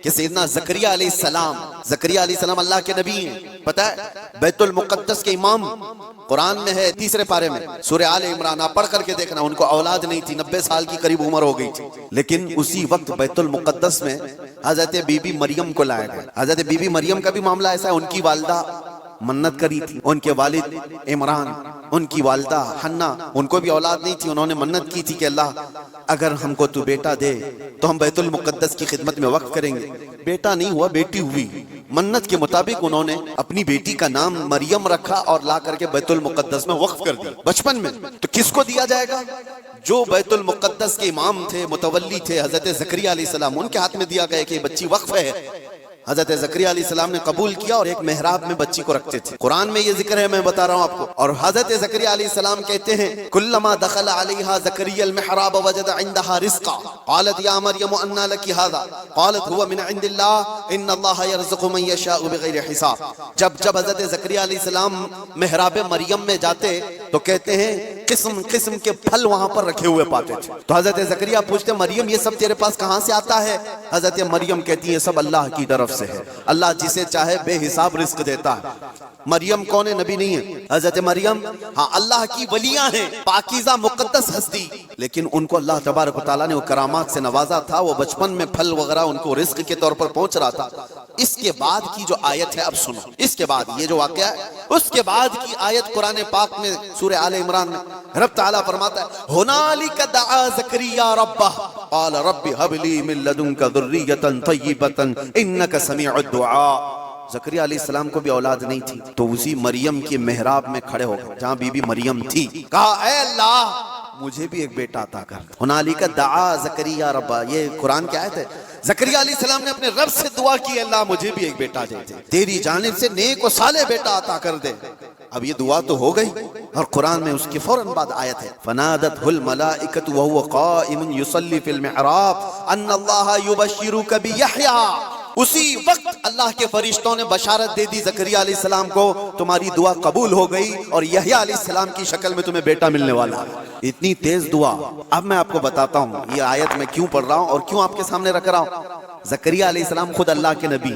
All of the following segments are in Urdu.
کہ سیدنا زکریا علیہ السلام اللہ کے نبی ہیں. پتہ ہے بیت المقدس کے امام قرآن میں ہے 3 پارے میں سورہ آل عمران، آپ پڑھ کر کے دیکھنا. ان کو اولاد نہیں تھی، 90 سال کی قریب عمر ہو گئی تھی، لیکن اسی وقت بیت المقدس میں حضرت بی بی مریم کو لایا گیا. حضرت بی بی مریم کا بھی معاملہ ایسا ہے، ان کی والدہ منت کری تھی، ان کے والد عمران، ان کی والدہ حنا، ان کو بھی اولاد نہیں تھی. انہوں نے منت کی تھی کہ اللہ اگر ہم کو تو بیٹا دے تو ہم بیت المقدس کی خدمت میں وقف کریں گے. بیٹا نہیں ہوا، بیٹی ہوئی. منت کے مطابق انہوں نے اپنی بیٹی کا نام مریم رکھا اور لا کر کے بیت المقدس میں وقف کر دیا بچپن میں. تو کس کو دیا جائے گا؟ جو بیت المقدس کے امام تھے، متولی تھے، حضرت زکریا علیہ السلام، ان کے ہاتھ میں دیا گیا کہ یہ بچی وقف ہے. حضرت زکریا علیہ السلام نے قبول کیا اور ایک محراب میں بچی کو رکھتے تھے. قرآن میں یہ ذکر ہے، میں بتا رہا ہوں آپ کو. اور حضرت زکریا علیہ السلام کہتے ہیں کلما دخل علیہا زکریا المحراب وجد عندها رزقا قالت یا مریم انا لک ھذا قالت هو من عند اللہ ان اللہ یرزق من یشاء بغیر حساب. جب حضرت زکریا علیہ السلام محراب مریم میں جاتے تو کہتے ہیں قسم قسم کے پھل وہاں پر رکھے ہوئے پاتے تھے. تو حضرت زکریا پوچھتے مریم یہ سب تیرے پاس کہاں سے آتا ہے؟ حضرت مریم کہتی ہے سب اللہ کی طرف سے ہے، اللہ جسے چاہے بے حساب رزق دیتا ہے. مریم کون ہے؟ نبی نہیں ہے. حضرت مریم ہاں اللہ کی ولیاں ہیں، پاکیزہ مقدس ہستی، لیکن ان کو اللہ تبارک و تعالیٰ نے وہ کرامات سے نوازا تھا. وہ بچپن میں پھل وغیرہ ان کو رزق کے طور پر پہنچ رہا تھا. اس کے بعد کی جو آیت ہے اب سنو، اس کے بعد یہ جو واقعہ ہے اس کے بعد کی آیت قرآن پاک میں سورہ آل عمران میں رب تعالیٰ فرماتا ہے ہنالک دعا زکریا ربہ قال رب هب لی من لدنک ذریۃ طیبۃ انک سمیع الدعاء. زکریا علیہ السلام کو بھی اولاد نہیں تھی تو اسی مریم کے محراب میں کھڑے ہو گئے جہاں بی بی مریم تھی، کہا اے اللہ مجھے بھی ایک بیٹا عطا کر. ہنالک دعا زکریا ربہ، یہ قرآن کی آیت ہے. زکریا علیہ السلام نے اپنے رب سے دعا کی اللہ مجھے بھی ایک بیٹا دے دے، تیری جانب سے نیک و صالح بیٹا عطا کر دے. اب یہ دعا تو ہو گئی اور قرآن میں اس کے فوراً بعد آیت ہے فنادته الملائکۃ وهو قائم یصلی فی المحراب ان اللہ یبشرک بیحییٰ. اسی وقت اللہ کے فرشتوں نے بشارت دے دی زکریا علیہ السلام کو تمہاری دعا قبول ہو گئی اور یحییٰ علیہ السلام کی شکل میں تمہیں بیٹا ملنے والا ہے. اتنی تیز دعا. اب میں آپ کو بتاتا ہوں یہ آیت میں کیوں پڑھ رہا ہوں اور کیوں آپ کے سامنے رکھ رہا ہوں. زکریا علیہ السلام خود اللہ کے نبی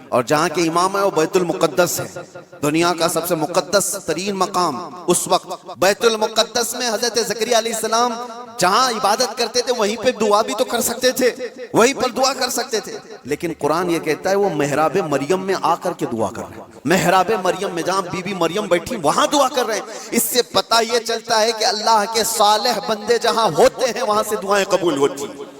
اور جہاں کے امام ہے وہ بیت المقدس ہے، دنیا کا سب سے مقدس ترین مقام. اس وقت بیت المقدس میں حضرت زکریا علیہ السلام جہاں عبادت کرتے تھے وہیں پہ دعا بھی تو کر سکتے تھے، وہیں پر دعا کر سکتے تھے، لیکن قرآن یہ کہتا ہے وہ محراب مریم میں آ کر کے دعا کر رہے ہیں. محراب مریم میں جہاں بی بی مریم بیٹھی وہاں دعا کر رہے ہیں. اس سے پتہ یہ چلتا ہے کہ اللہ کے صالح بندے جہاں ہوتے ہیں وہاں سے دعائیں قبول ہوتی ہیں.